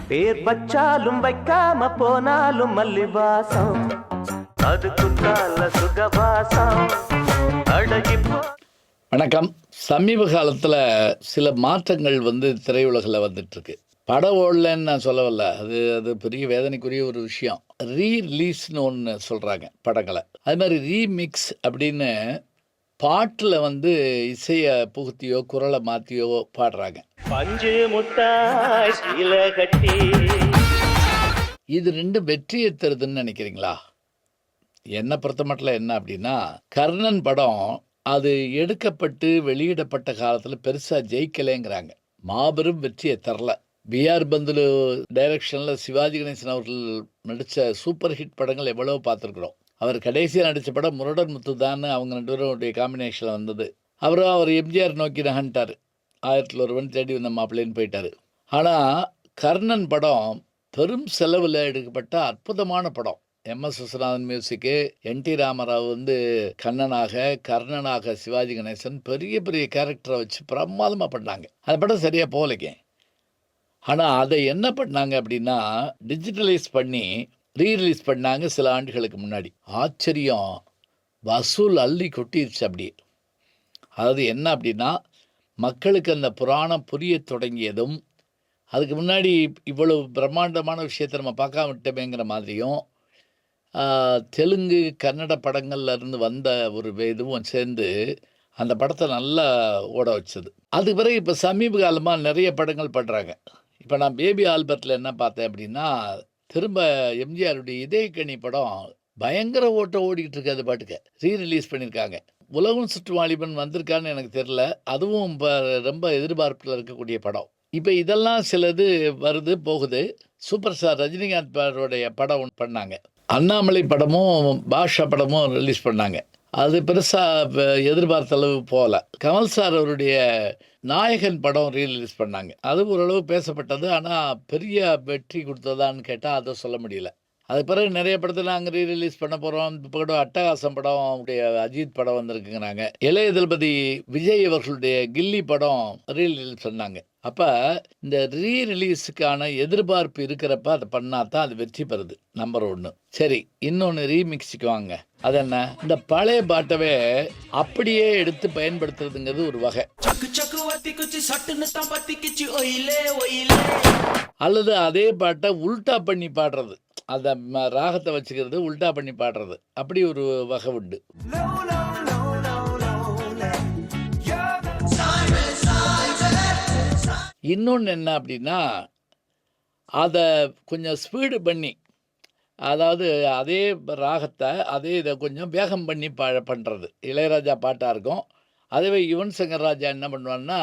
பேர் வச்சாலும் வைக்காம போனாலும் மல்லி வாசம் அதுக்குத்தால சுகவாசம் அடகி வணக்கம். சமீப காலத்தில் சில மாற்றங்கள் திரையுலகில் வந்துட்டுருக்கு. படம் ஓடலன்னு நான் சொல்லவில்லை, அது பெரிய வேதனைக்குரிய ஒரு விஷயம். ரீரிலீஸ்னு ஒன்று சொல்கிறாங்க படங்களை. அது மாதிரி ரீமிக்ஸ் அப்படின்னு பாட்டில் இசையை புகுத்தியோ குரலை மாற்றியோ பாடுறாங்க. பஞ்சு முட்டாய் கட்டி இது ரெண்டும் வெற்றியை தருதுன்னு நினைக்கிறீங்களா? என்னை பொறுத்த மட்டும் என்ன அப்படின்னா, கர்ணன் படம் அது எடுக்கப்பட்டு வெளியிடப்பட்ட காலத்தில் பெருசாக ஜெயிக்கலைங்கிறாங்க. மாபெரும் வெற்றியை தரல. பிஆர் பந்துலு டைரக்ஷனில் சிவாஜி கணேசன் அவர்கள் நடித்த சூப்பர் ஹிட் படங்கள் எவ்வளோ பார்த்துருக்குறோம். அவர் கடைசியாக நடித்த படம் முரடன் முத்து தான். அவங்க ரெண்டு பேருடைய காம்பினேஷனில் வந்தது. அவர் எம்ஜிஆர் நோக்கி நகன்ட்டார். 1001 தேடி வந்த மாப்பிள்ளைன்னு போயிட்டார். ஆனால் கர்ணன் படம் பெரும் செலவில் எடுக்கப்பட்ட அற்புதமான படம். எம்எஸ் விஸ்வநாதன் மியூசிக்கு, என்டி ராமராவ் கர்ணனாக சிவாஜி கணேசன் பெரிய பெரிய கேரக்டரை வச்சு பிரமாதமாக பண்ணாங்க. அந்த படம் சரியாக போகலைங்க. ஆனால் அதை என்ன பண்ணாங்க அப்படின்னா, டிஜிட்டலைஸ் பண்ணி ரீரிலீஸ் பண்ணாங்க சில ஆண்டுகளுக்கு முன்னாடி. ஆச்சரியம், வசூல் அள்ளி கொட்டிருச்சு அப்படியே. அதாவது என்ன அப்படின்னா, மக்களுக்கு அந்த புராணம் புரிய தொடங்கியதும், அதுக்கு முன்னாடி இவ்வளவு பிரம்மாண்டமான விஷயத்தை நம்ம பார்க்காம விட்டோமேங்கிற மாதிரியும், தெலுங்கு கன்னட படங்கள்லேருந்து வந்த ஒரு இதுவும் சேர்ந்து அந்த படத்தை நல்லா ஓட வச்சது. அதுக்கு பிறகு இப்போ சமீப காலமாக நிறைய படங்கள் பண்ணுறாங்க. இப்போ நான் பேபி ஆல்பர்ட்டில் என்ன பார்த்தேன் அப்படின்னா, திரும்ப எம்ஜிஆருடைய இதயக்கனி படம் பயங்கர ஓடிக்கிட்டு இருக்கு. அது பாட்டுக்கு ரீரிலீஸ் பண்ணியிருக்காங்க. உலகம் சுற்று வாலிபன் வந்திருக்கான்னு எனக்கு தெரில. அதுவும் இப்போ ரொம்ப எதிர்பார்ப்பில் இருக்கக்கூடிய படம். இப்போ இதெல்லாம் சிலது வருது போகுது. சூப்பர் ஸ்டார் ரஜினிகாந்த் அவருடைய படம் பண்ணாங்க. அண்ணாமலை படமும் பாஷா படமும் ரிலீஸ் பண்ணாங்க. அது பெருசாக எதிர்பார்த்த அளவு போகல. கமல் சார் அவருடைய நாயகன் படம் ரீரிலீஸ் பண்ணாங்க. அது ஓரளவு பேசப்பட்டது. ஆனால் பெரிய வெற்றி கொடுத்ததான்னு கேட்டால் அதை சொல்ல முடியல. அதுக்கு பிறகு நிறைய படத்தில் நாங்கள் ரீரிலீஸ் பண்ண போகிறோம். இப்போ கூட அட்டகாசம் படம், அவருடைய அஜித் படம் வந்திருக்குங்கிறாங்க. இளைய தளபதி விஜய் அவர்களுடைய கில்லி படம் ரீரிலீஸ் பண்ணாங்க. அப்போ இந்த ரீரிலீஸுக்கான எதிர்பார்ப்பு இருக்கிறப்ப அதை பண்ணால் தான் அது வெற்றி பெறுது. நம்பர் 1. சரி, இன்னொன்று ரீமிக்ஸுக்கு வாங்க. அது என்ன, இந்த பழைய பாட்டவே அப்படியே எடுத்து பயன்படுத்துறதுங்கிறது ஒரு வகை. அல்லது அதே பாட்டை உல்டா பண்ணி பாடுறது, அந்த ராகத்தை வச்சுக்கிறது, உல்டா பண்ணி பாடுறது, அப்படி ஒரு வகை உண்டு. இன்னொன்று என்ன அப்படின்னா, அதை கொஞ்சம் ஸ்பீடு பண்ணி, அதாவது அதே ராகத்தை அதே இதை கொஞ்சம் வேகம் பண்ணி பண்ணுறது. இளையராஜா பாட்டாக இருக்கும். அதுவே யுவன் சங்கர் ராஜா என்ன பண்ணுவான்னா,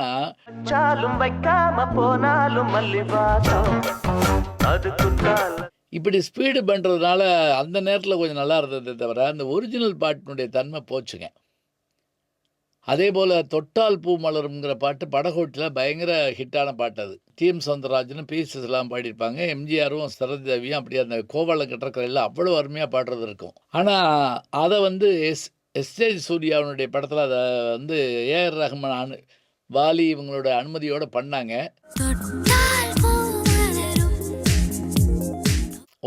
இப்படி ஸ்பீடு பண்ணுறதுனால அந்த நேரத்தில் கொஞ்சம் நல்லா இருந்ததே தவிர அந்த ஒரிஜினல் பாட்டினுடைய தன்மை போச்சுங்க. அதே போல் தொட்டால் பூ மலருங்கிற பாட்டு படகோட்டில் பயங்கர ஹிட்டான பாட்டு. அது டிஎம் சௌந்தரராஜனும் பிஎஸ்எஸ்லாம் பாடியிருப்பாங்க. எம்ஜிஆரும் சரதேவியும் அப்படி அந்த கோவலை கட்டுறக்கரையில் அவ்வளோ அருமையாக பாடுறது இருக்கும். ஆனால் அதை எஸ்ஜே சூர்யாவுடைய படத்தில் அதை ஏஆர் ரஹ்மான் வாலி இவங்களோட அனுமதியோடு பண்ணாங்க.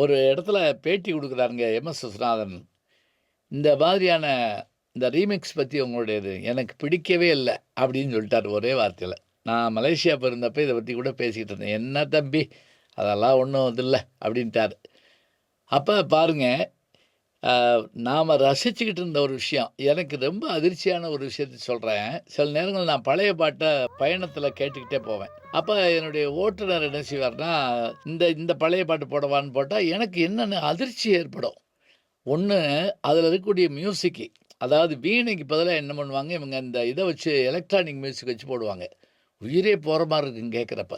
ஒரு இடத்துல பேட்டி கொடுக்குறாருங்க எம்எஸ் விஸ்வநாதன். இந்த மாதிரியான இந்த ரீமிக்ஸ் பற்றி உங்களுடையது எனக்கு பிடிக்கவே இல்லை அப்படின்னு சொல்லிட்டார் ஒரே வார்த்தையில். நான் மலேசியா போயிருந்தப்போ இதை பற்றி கூட பேசிக்கிட்டு இருந்தேன். என்ன தம்பி, அதெல்லாம் ஒன்றும் இல்லை அப்படின்ட்டார். அப்போ பாருங்கள், நாம் ரசிச்சுக்கிட்டு இருந்த ஒரு விஷயம் எனக்கு ரொம்ப அதிர்ச்சியான ஒரு விஷயத்தை சொல்கிறேன். சில நேரங்கள் நான் பழைய பாட்டை பயணத்தில் கேட்டுக்கிட்டே போவேன். அப்போ என்னுடைய ஓட்டுநர் என்ன செய்வார்னா, இந்த பழைய பாட்டு போடவான்னு போட்டால் எனக்கு என்னென்ன அதிர்ச்சி ஏற்படும். ஒன்று, அதில் இருக்கக்கூடிய மியூசிக்கு, அதாவது வீணைக்கு பதிலாக என்ன பண்ணுவாங்க இவங்க, இந்த இதை வச்சு எலக்ட்ரானிக் மியூசிக் வச்சு போடுவாங்க. உயிரே போகிற மாதிரி இருக்குங்க கேட்குறப்ப.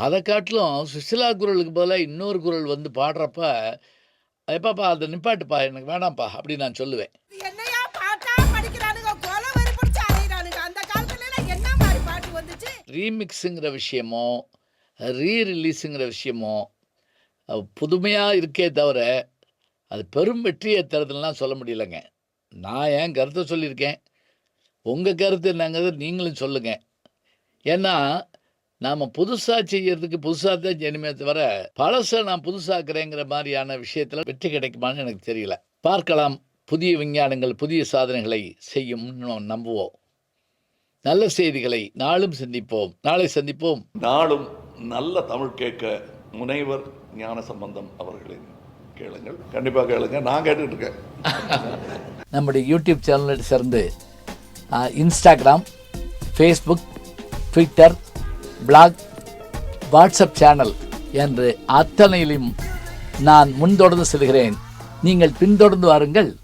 அதை காட்டிலும் சுசிலா குரலுக்கு பதிலாக இன்னொரு குரல் பாடுறப்ப, எப்பப்பா அதை நிப்பாட்டுப்பா, எனக்கு வேணாம்ப்பா அப்படின்னு நான் சொல்லுவேன். ரீமிக்ஸுங்கிற விஷயமோ ரீரிலீஸுங்கிற விஷயமோ புதுமையாக இருக்கே தவிர அது பெரும் வெற்றியை தருதுலாம் சொல்ல முடியலைங்க. நான் என் கருத்தை சொல்லியிருக்கேன். உங்கள் கருத்து என்னங்கிறது நீங்களும் சொல்லுங்கள். ஏன்னா நாம் புதுசாக செய்யறதுக்கு புதுசாக தான் செய்யணுமே தவிர பழசை நான் புதுசாக்குறேங்கிற மாதிரியான விஷயத்தில் வெற்றி கிடைக்குமான்னு எனக்கு தெரியல. பார்க்கலாம், புதிய விஞ்ஞானங்கள் புதிய சாதனைகளை செய்யும் நம்புவோம். நல்ல செய்திகளை நாளும் சந்திப்போம். நாளை சந்திப்போம். நாளும் நல்ல தமிழ் கேட்க முனைவர் ஞானசம்பந்தம் அவர்களின் கேளுங்கள். கண்டிப்பாக கேளுங்க. நான் கேட்டுட்டு இருக்கேன். நம்முடைய யூடியூப் சேனலை சேர்ந்து Instagram, Facebook, Twitter, blog, WhatsApp channel என்று அத்தனையிலும் நான் முன்தொடர்ந்து செல்கிறேன். நீங்கள் பின்தொடர்ந்து வாருங்கள்.